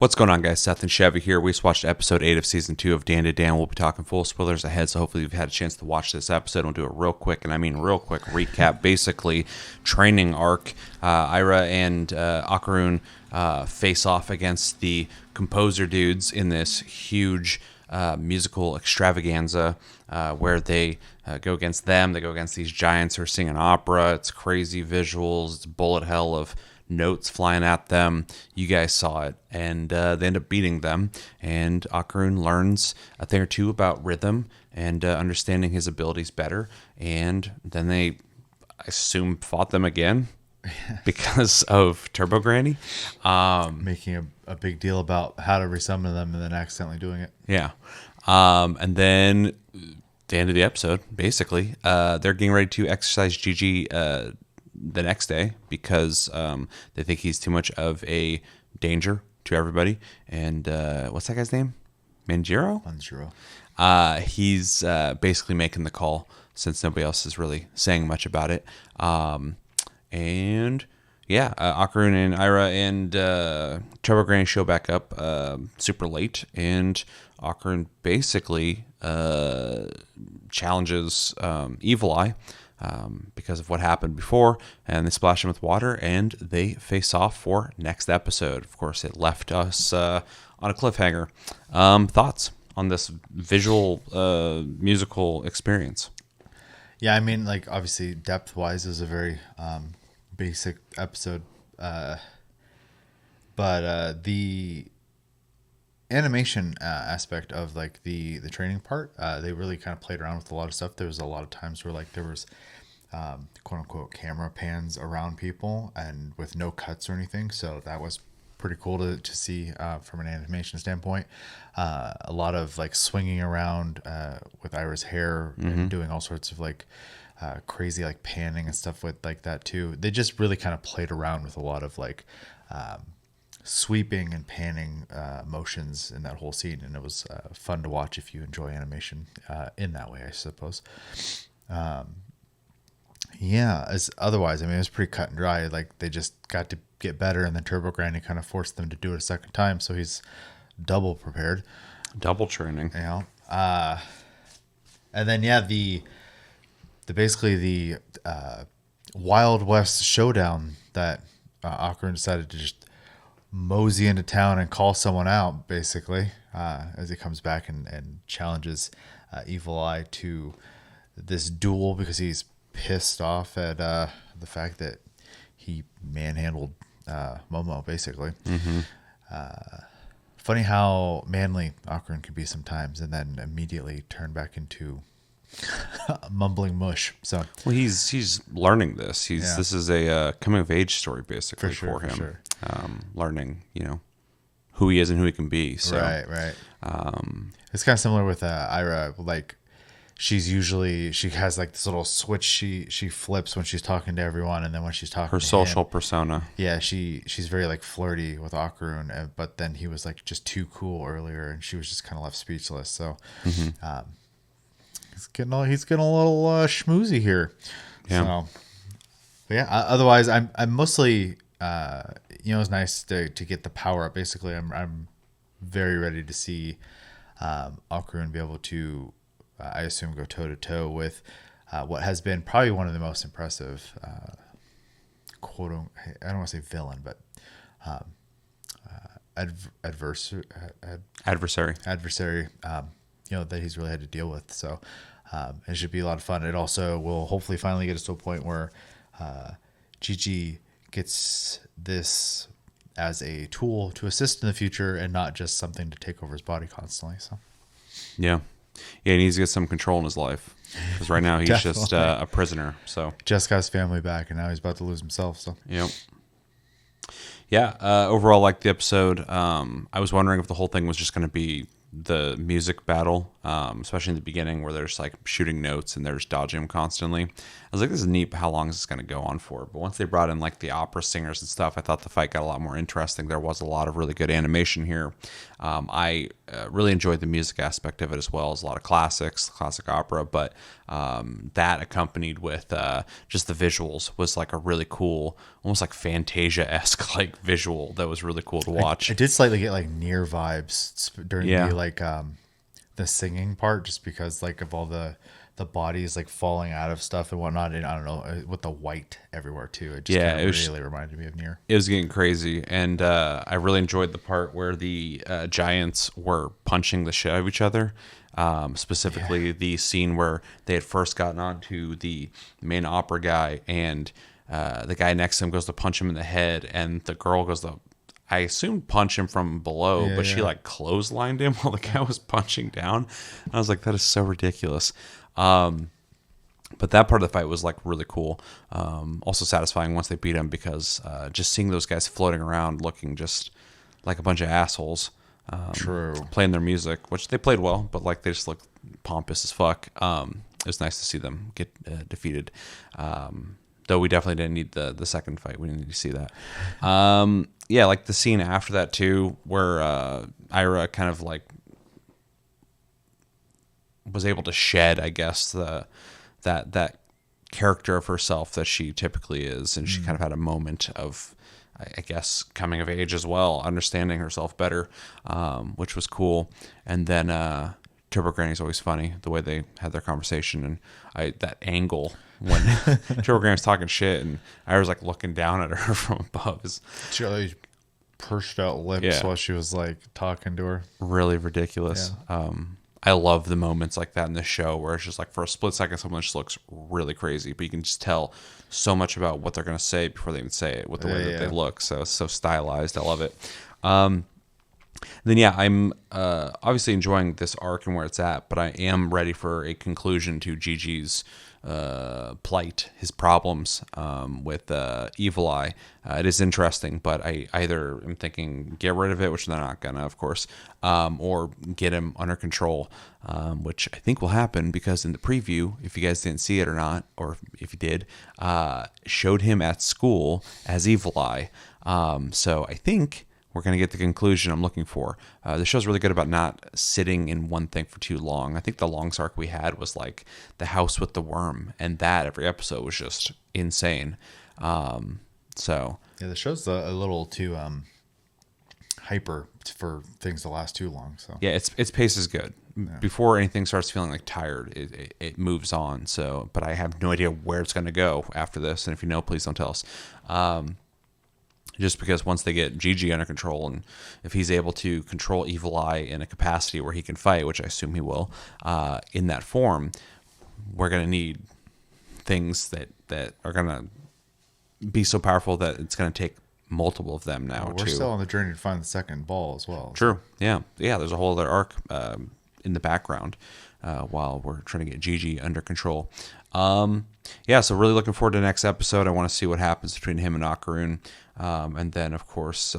What's going on, guys? Seth and Chevy here. We just watched episode 8 of season 2 of dandadan. We'll be talking full spoilers ahead, so hopefully you've had a chance to watch this episode. We'll do a real quick, and I mean real quick, recap. Basically, training arc. Ira and Akarun face off against the composer dudes in this huge musical extravaganza where they go against them. They go against these giants who are singing opera. It's crazy visuals. It's bullet hell of notes flying at them. You guys saw it, and they end up beating them. And Akarun learns a thing or two about rhythm and understanding his abilities better. And then they, I assume, fought them again because of Turbo Granny. Making a big deal about how to resummon them and then accidentally doing it. Yeah. And then the end of the episode, basically, they're getting ready to exercise Gigi the next day because they think he's too much of a danger to everybody. And what's that guy's name? Manjiro? He's basically making the call since nobody else is really saying much about it. And yeah, Akarun and Ira and Turbo Granny show back up super late, and Akarun basically challenges Evil Eye because of what happened before, and they splash him with water, and they face off for next episode. Of course, it left us on a cliffhanger. Thoughts on this visual musical experience? Yeah, I mean, like, obviously, depth-wise, is a very basic episode, but the animation aspect of like the training part, they really kind of played around with a lot of stuff. There was a lot of times where like there was quote unquote camera pans around people and with no cuts or anything, so that was pretty cool to see from an animation standpoint. A lot of like swinging around with Ira's hair and doing all sorts of like crazy like panning and stuff with like that too. They just really kind of played around with a lot of like sweeping and panning motions in that whole scene, and it was fun to watch if you enjoy animation in that way, I suppose. Yeah, as otherwise, I mean, it was pretty cut and dry. Like they just got to get better, and then Turbo Granny kind of forced them to do it a second time, so he's double prepared, Double training. you know. And then yeah, the basically the Wild West showdown that Akarun decided to just mosey into town and call someone out, basically, as he comes back and challenges Evil Eye to this duel because he's pissed off at the fact that he manhandled Momo, basically. Funny how manly Akarun can be sometimes, and then immediately turn back into mumbling mush. So Well, he's learning this. Yeah. This is a coming of age story basically For him. sure. Learning, who he is and who he can be. So, right. It's kind of similar with Ira. Like she has like this little switch she flips when she's talking to everyone, and then when she's talking her to social him, persona. yeah, she's very like flirty with Akarun, but then he was like just too cool earlier, and she was just kind of left speechless. So he's getting a little schmoozy here. Yeah. So, but yeah. Otherwise, I'm mostly it's nice to get the power up. Basically, I'm very ready to see Akarun be able to, I assume, go toe to toe with what has been probably one of the most impressive I don't want to say villain, but adversary that he's really had to deal with. So it should be a lot of fun. It also will hopefully finally get us to a point where Gigi gets this as a tool to assist in the future and not just something to take over his body constantly. So Yeah, he needs to get some control in his life because right now he's just a prisoner. So just got his family back, and now he's about to lose himself. So yep. Yeah. Overall, like the episode, I was wondering if the whole thing was just going to be the music battle especially in the beginning where they're just like shooting notes and they're just dodging them constantly. I was like, this is neat. How long is this going to go on for? But once they brought in like the opera singers and stuff, I thought the fight got a lot more interesting. There was a lot of really good animation here. I really enjoyed the music aspect of it as well as a lot of classic opera, but that accompanied with just the visuals was like a really cool, almost like Fantasia-esque like visual that was really cool to watch. I did slightly get like near vibes during the like the singing part, just because like of all the bodies like falling out of stuff and whatnot, and I don't know, with the white everywhere too. It just kind of really reminded me of Near. It was getting crazy, and I really enjoyed the part where the giants were punching the shit out of each other. Specifically, the scene where they had first gotten onto the main opera guy, and the guy next to him goes to punch him in the head, and the girl goes to, I assume, punch him from below, but she like clotheslined him while the guy was punching down. And I was like, that is so ridiculous. But that part of the fight was like really cool. Also satisfying once they beat him, because just seeing those guys floating around looking just like a bunch of assholes. True. Playing their music, which they played well, but like they just looked pompous as fuck. It was nice to see them get defeated. Though we definitely didn't need the second fight. We didn't need to see that. Yeah, like the scene after that too, where Ira kind of like was able to shed, I guess, that character of herself that she typically is, and she kind of had a moment of, I guess, coming of age as well, understanding herself better, which was cool. And then Turbo Granny's always funny, the way they had their conversation, and that angle when Turbo Granny's talking shit and I was like looking down at her from above. She always pursed out lips while she was like talking to her. Really ridiculous. Yeah. I love the moments like that in this show where it's just like for a split second someone just looks really crazy, but you can just tell so much about what they're going to say before they even say it with the way that they look. So it's so stylized. I love it. Then I'm obviously enjoying this arc and where it's at, but I am ready for a conclusion to Gigi's plight, his problems with Evil Eye. It is interesting, but I either am thinking get rid of it, which they're not gonna, of course, or get him under control, which I think will happen, because in the preview, if you guys didn't see it or not, or if you did, showed him at school as Evil Eye. So I think we're going to get the conclusion I'm looking for. The show's really good about not sitting in one thing for too long. I think the longest arc we had was like the house with the worm, and that every episode was just insane. So yeah, the show's a little too hyper for things to last too long. So yeah, its pace is good. Yeah. Before anything starts feeling like tired, it moves on. So, but I have no idea where it's going to go after this, and if you know, please don't tell us. Just because once they get Gigi under control, and if he's able to control Evil Eye in a capacity where he can fight, which I assume he will, in that form, we're going to need things that are going to be so powerful that it's going to take multiple of them now. We're still on the journey to find the second ball as well. True. Yeah. There's a whole other arc in the background while we're trying to get Gigi under control. So really looking forward to the next episode. I want to see what happens between him and Akarun. And then, of course,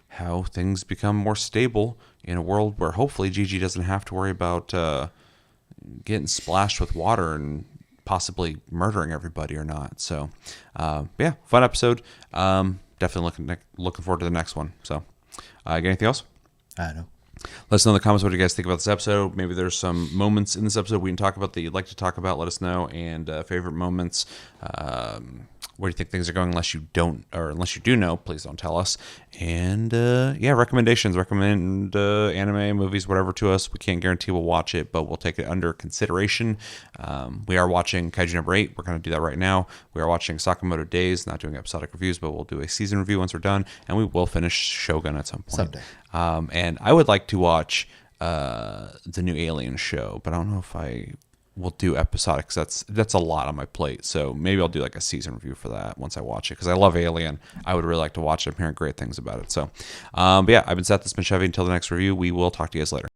how things become more stable in a world where hopefully Gigi doesn't have to worry about getting splashed with water and possibly murdering everybody or not. So, fun episode. Definitely looking forward to the next one. So, got anything else? I know. Let us know in the comments what you guys think about this episode. Maybe there's some moments in this episode we can talk about that you'd like to talk about. Let us know. And favorite moments. Where do you think things are going? Unless you do know, please don't tell us. And recommendations. Recommend anime, movies, whatever to us. We can't guarantee we'll watch it, but we'll take it under consideration. We are watching Kaiju number 8. We're going to do that right now. We are watching Sakamoto Days. Not doing episodic reviews, but we'll do a season review once we're done, and we will finish Shogun at some point. Someday. And I would like to watch the new Alien show, but I don't know if I will do episodic, because that's a lot on my plate. So maybe I'll do like a season review for that once I watch it, because I love Alien. I would really like to watch it. I'm hearing great things about it. So, I've been Seth. This has been Chevy. Until the next review, we will talk to you guys later.